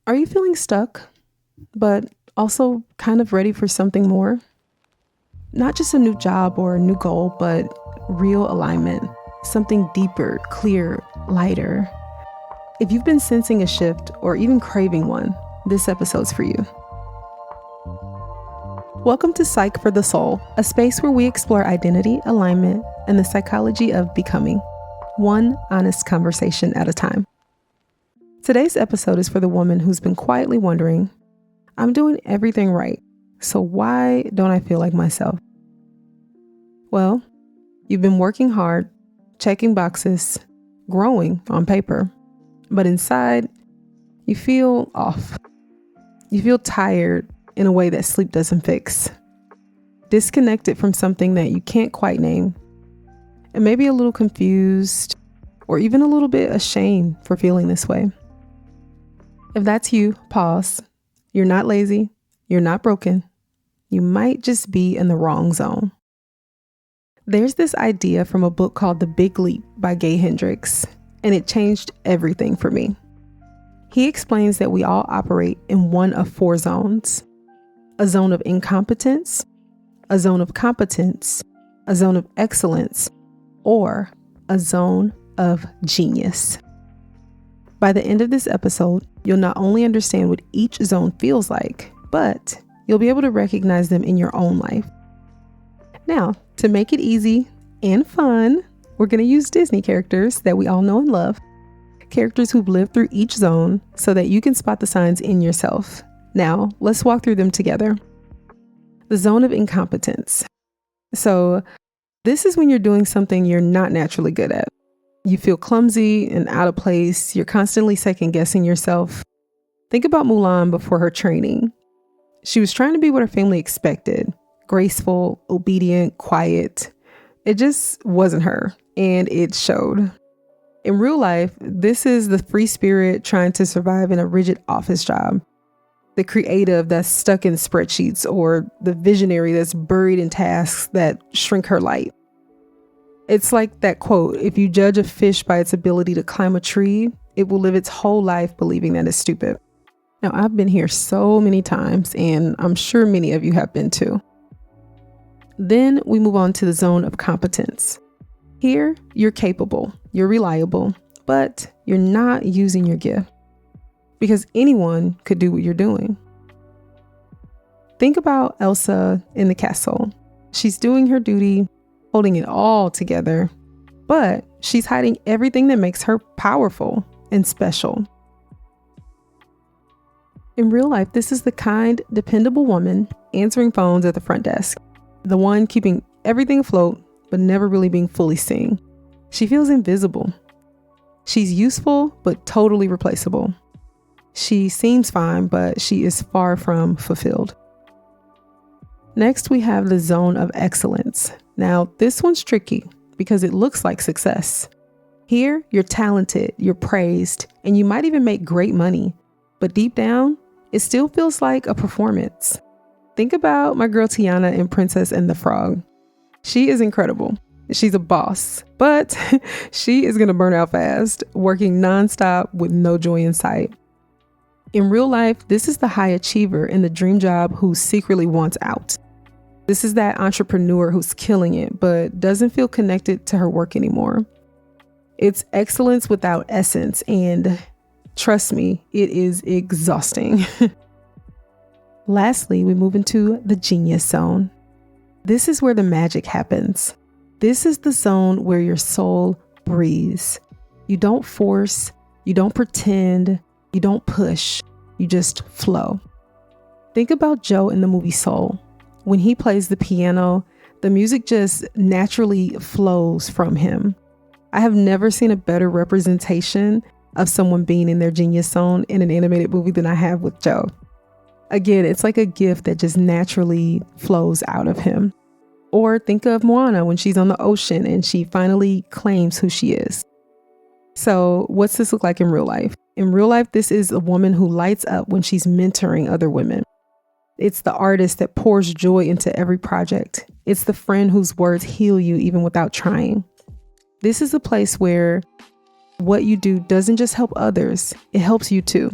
Are you feeling stuck, but also kind of ready for something more? Not just a new job or a new goal, but real alignment, something deeper, clear, lighter. If you've been sensing a shift or even craving one, this episode's for you. Welcome to Psych for the Soul, a space where we explore identity, alignment, and the psychology of becoming, one honest conversation at a time. Today's episode is for the woman who's been quietly wondering, I'm doing everything right, so why don't I feel like myself? Well, you've been working hard, checking boxes, growing on paper, but inside, you feel off. You feel tired in a way that sleep doesn't fix, disconnected from something that you can't quite name, and maybe a little confused or even a little bit ashamed for feeling this way. If that's you, pause. You're not lazy. You're not broken. You might just be in the wrong zone. There's this idea from a book called The Big Leap by Gay Hendricks, and it changed everything for me. He explains that we all operate in one of four zones: a zone of incompetence, a zone of competence, a zone of excellence, or a zone of genius. By the end of this episode, you'll not only understand what each zone feels like, but you'll be able to recognize them in your own life. Now, to make it easy and fun, we're going to use Disney characters that we all know and love, characters who've lived through each zone so that you can spot the signs in yourself. Now, let's walk through them together. The zone of incompetence. So, this is when you're doing something you're not naturally good at. You feel clumsy and out of place. You're constantly second guessing yourself. Think about Mulan before her training. She was trying to be what her family expected: graceful, obedient, quiet. It just wasn't her, and it showed. In real life, this is the free spirit trying to survive in a rigid office job, the creative that's stuck in spreadsheets, or the visionary that's buried in tasks that shrink her light. It's like that quote, if you judge a fish by its ability to climb a tree, it will live its whole life believing that it's stupid. Now, I've been here so many times, and I'm sure many of you have been too. Then we move on to the zone of competence. Here, you're capable, you're reliable, but you're not using your gift, because anyone could do what you're doing. Think about Elsa in the castle. She's doing her duty, holding it all together, but she's hiding everything that makes her powerful and special. In real life, this is the kind, dependable woman answering phones at the front desk, the one keeping everything afloat, but never really being fully seen. She feels invisible. She's useful, but totally replaceable. She seems fine, but she is far from fulfilled. Next, we have the zone of excellence. Now, this one's tricky because it looks like success. Here, you're talented, you're praised, and you might even make great money. But deep down, it still feels like a performance. Think about my girl Tiana in Princess and the Frog. She is incredible. She's a boss, but she is going to burn out fast, working nonstop with no joy in sight. In real life, this is the high achiever in the dream job who secretly wants out. This is that entrepreneur who's killing it, but doesn't feel connected to her work anymore. It's excellence without essence, and trust me, it is exhausting. Lastly, we move into the genius zone. This is where the magic happens. This is the zone where your soul breathes. You don't force, you don't pretend, you don't push, you just flow. Think about Joe in the movie Soul. When he plays the piano, the music just naturally flows from him. I have never seen a better representation of someone being in their genius zone in an animated movie than I have with Joe. Again, it's like a gift that just naturally flows out of him. Or think of Moana when she's on the ocean and she finally claims who she is. So what's this look like in real life? In real life, this is a woman who lights up when she's mentoring other women. It's the artist that pours joy into every project. It's the friend whose words heal you even without trying. This is a place where what you do doesn't just help others, it helps you too.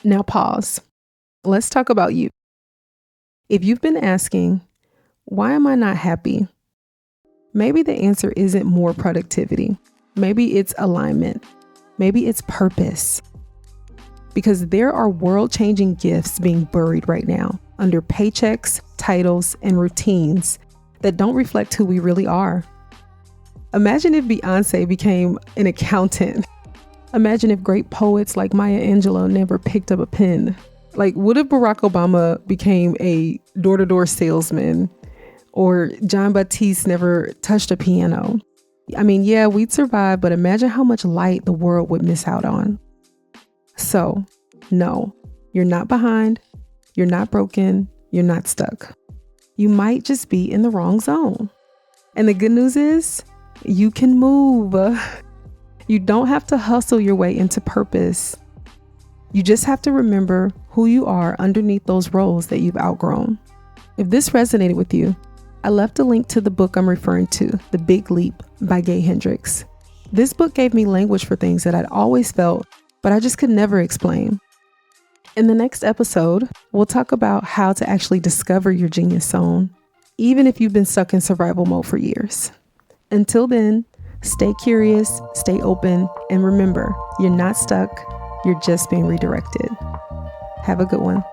Now pause. Let's talk about you. If you've been asking, why am I not happy? Maybe the answer isn't more productivity. Maybe it's alignment. Maybe it's purpose. Because there are world-changing gifts being buried right now under paychecks, titles, and routines that don't reflect who we really are. Imagine if Beyonce became an accountant. Imagine if great poets like Maya Angelou never picked up a pen. Like, what if Barack Obama became a door-to-door salesman, or John Batiste never touched a piano? I mean, yeah, we'd survive, but imagine how much light the world would miss out on. So, no, you're not behind, you're not broken, you're not stuck. You might just be in the wrong zone. And the good news is, you can move. You don't have to hustle your way into purpose. You just have to remember who you are underneath those roles that you've outgrown. If this resonated with you, I left a link to the book I'm referring to, The Big Leap by Gay Hendricks. This book gave me language for things that I'd always felt, but I just could never explain. In the next episode, we'll talk about how to actually discover your genius zone, even if you've been stuck in survival mode for years. Until then, stay curious, stay open, and remember, you're not stuck, you're just being redirected. Have a good one.